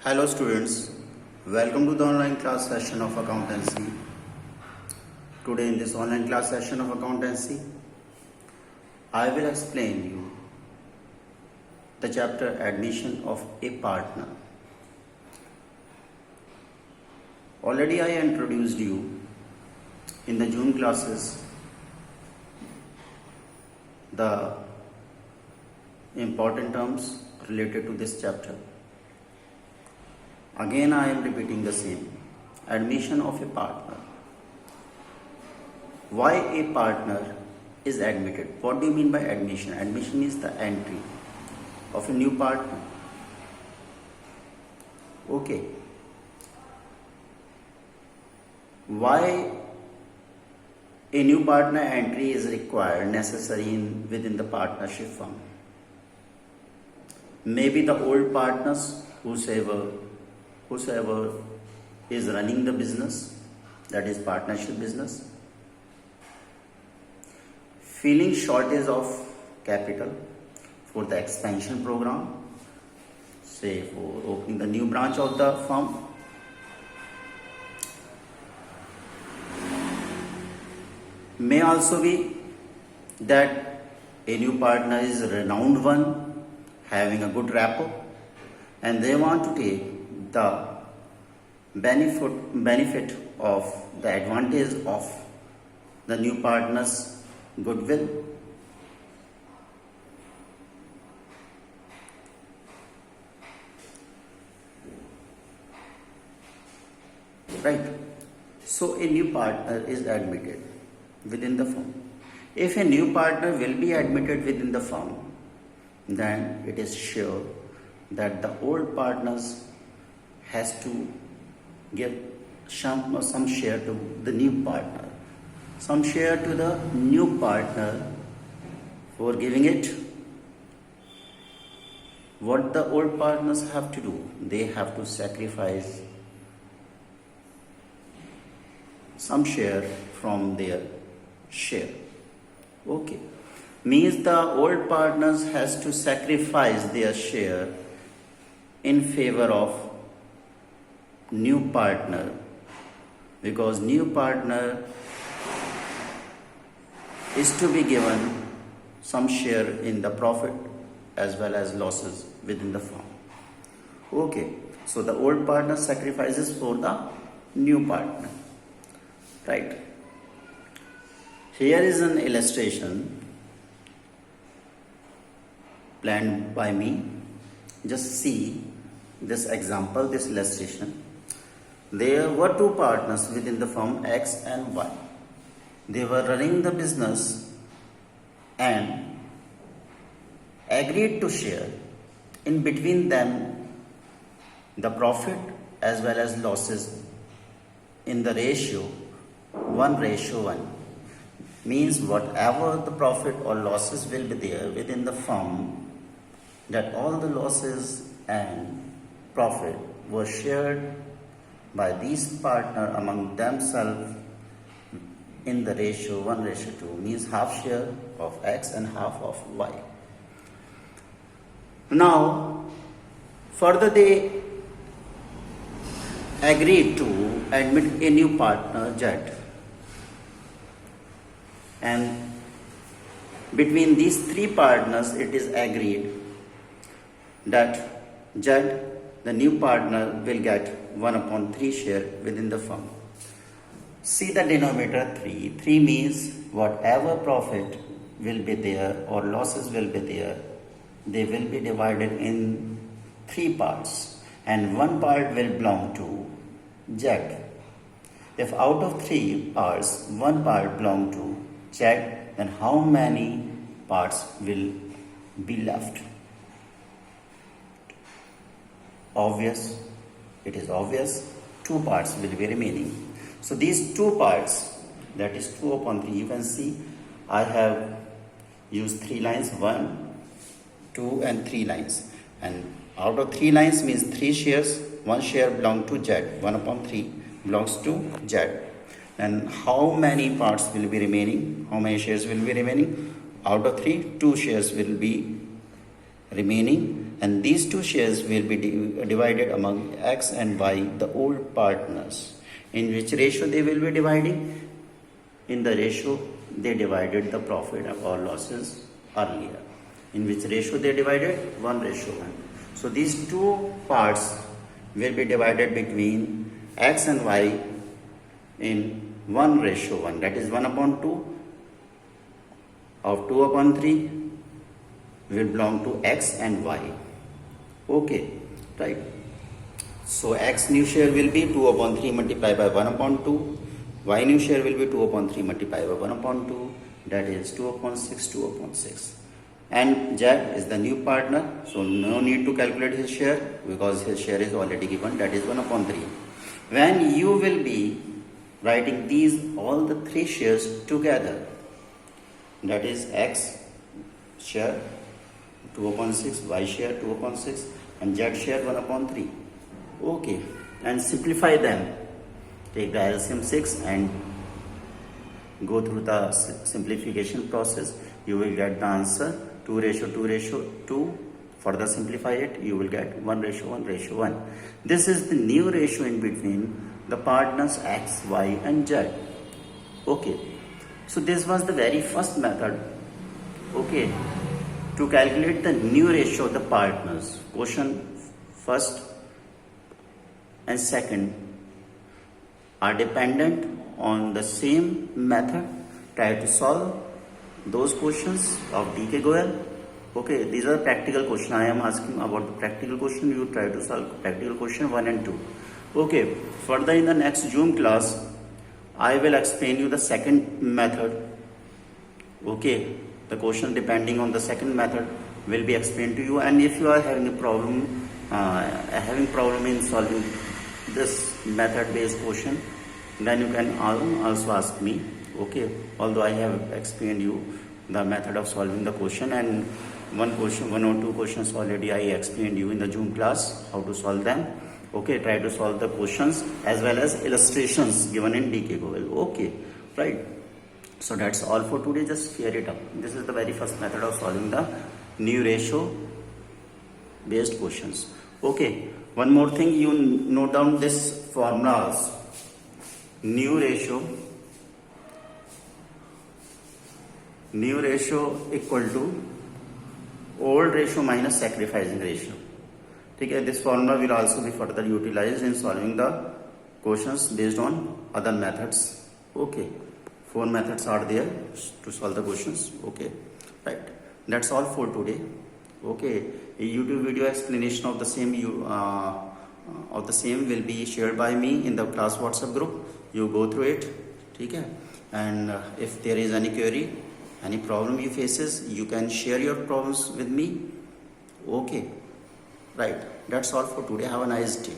Hello students, welcome to the online class session of accountancy. Today in this online class session of accountancy, I will explain you the chapter admission of a partner. Already I introduced you in the June classes the important terms related to this chapter. Again I am repeating the same. Admission of a partner. Why a partner is admitted? What do you mean by admission? Admission is the entry of a new partner. Okay. Why a new partner entry is required, necessary within the partnership firm? Maybe the old partners, whosoever is running the business, that is partnership business, feeling shortage of capital for the expansion program, say for opening the new branch of the firm, may also be that a new partner is a renowned one, having a good rapport, and they want to take the benefit of the advantage of the new partner's goodwill. Right. So a new partner is admitted within the firm. If a new partner will be admitted within the firm, then it is sure that the old partners has to give some share to the new partner. Some share to the new partner for giving it. What the old partners have to do? They have to sacrifice some share from their share. Okay. Means the old partners has to sacrifice their share in favor of new partner, because new partner is to be given some share in the profit as well as losses within the firm. Okay, so the old partner sacrifices for the new partner, right? Here is an illustration planned by me. Just see this example, this illustration. There were two partners within the firm, X and Y. They were running the business and agreed to share in between them the profit as well as losses in the ratio 1:1. Means whatever the profit or losses will be there within the firm, that all the losses and profit were shared by these partners among themselves in the ratio 1:2, means half share of X and half of Y. Now, further they agreed to admit a new partner, Z. And between these three partners, it is agreed that Z, the new partner, will get 1/3 share within the firm. See the denominator 3. 3 means whatever profit will be there or losses will be there, they will be divided in 3 parts, and 1 part will belong to Z. If out of 3 parts, 1 part belong to Z, then how many parts will be left? Obvious. It is obvious. 2 parts will be remaining. So these 2 parts, that is 2/3, you can see I have used 3 lines, 1, 2 and 3 lines. And out of 3 lines means 3 shares, 1 share belongs to Z, 1/3 belongs to Z. And how many parts will be remaining? How many shares will be remaining? Out of 3, 2 shares will be remaining, and these two shares will be divided among X and Y, the old partners. In which ratio they will be dividing? In the ratio they divided the profit or losses earlier. In which ratio they divided? 1:1. So these two parts will be divided between X and Y in 1:1. That is 1/2 of 2/3 will belong to X and Y. Okay, right. So X new share will be 2/3 multiplied by 1/2. Y new share will be 2/3 multiplied by 1/2. That is 2/6, 2/6. And Z is the new partner, so no need to calculate his share because his share is already given, that is 1/3. When you will be writing these all the three shares together, that is X share 2/6, Y share 2/6 and Z share 1/3. Okay, and simplify them. Take the LCM 6 and go through the simplification process. You will get the answer 2:2:2. Further simplify it, you will get 1:1:1. This is the new ratio in between the partners X, Y and Z. Okay, so this was the very first method, okay, to calculate the new ratio of the partners. Question first and second are dependent on the same method. Try to solve those questions of DK Goyal. Okay, these are practical questions. I am asking about the practical question. You try to solve practical question 1 and 2. Okay, further in the next Zoom class, I will explain you the second method. Okay, the question depending on the second method will be explained to you. And if you are having a problem in solving this method based question, then you can also ask me. Okay, although I have explained you the method of solving the question, and one or two questions already I explained you in the Zoom class how to solve them. Okay, try to solve the questions as well as illustrations given in DK Goyal. Okay, right. So that's all for today. Just clear it up. This is the very first method of solving the new ratio based questions. Okay, one more thing, you note down this formulas. New ratio equal to old ratio minus sacrificing ratio. Okay, this formula will also be further utilized in solving the questions based on other methods. Okay, 4 methods are there to solve the questions. Okay, right. That's all for today. Okay, a YouTube video explanation of the same will be shared by me in the class WhatsApp group. You go through it. Okay, and if there is any query, any problem you faces, you can share your problems with me. Okay, right. That's all for today. Have a nice day.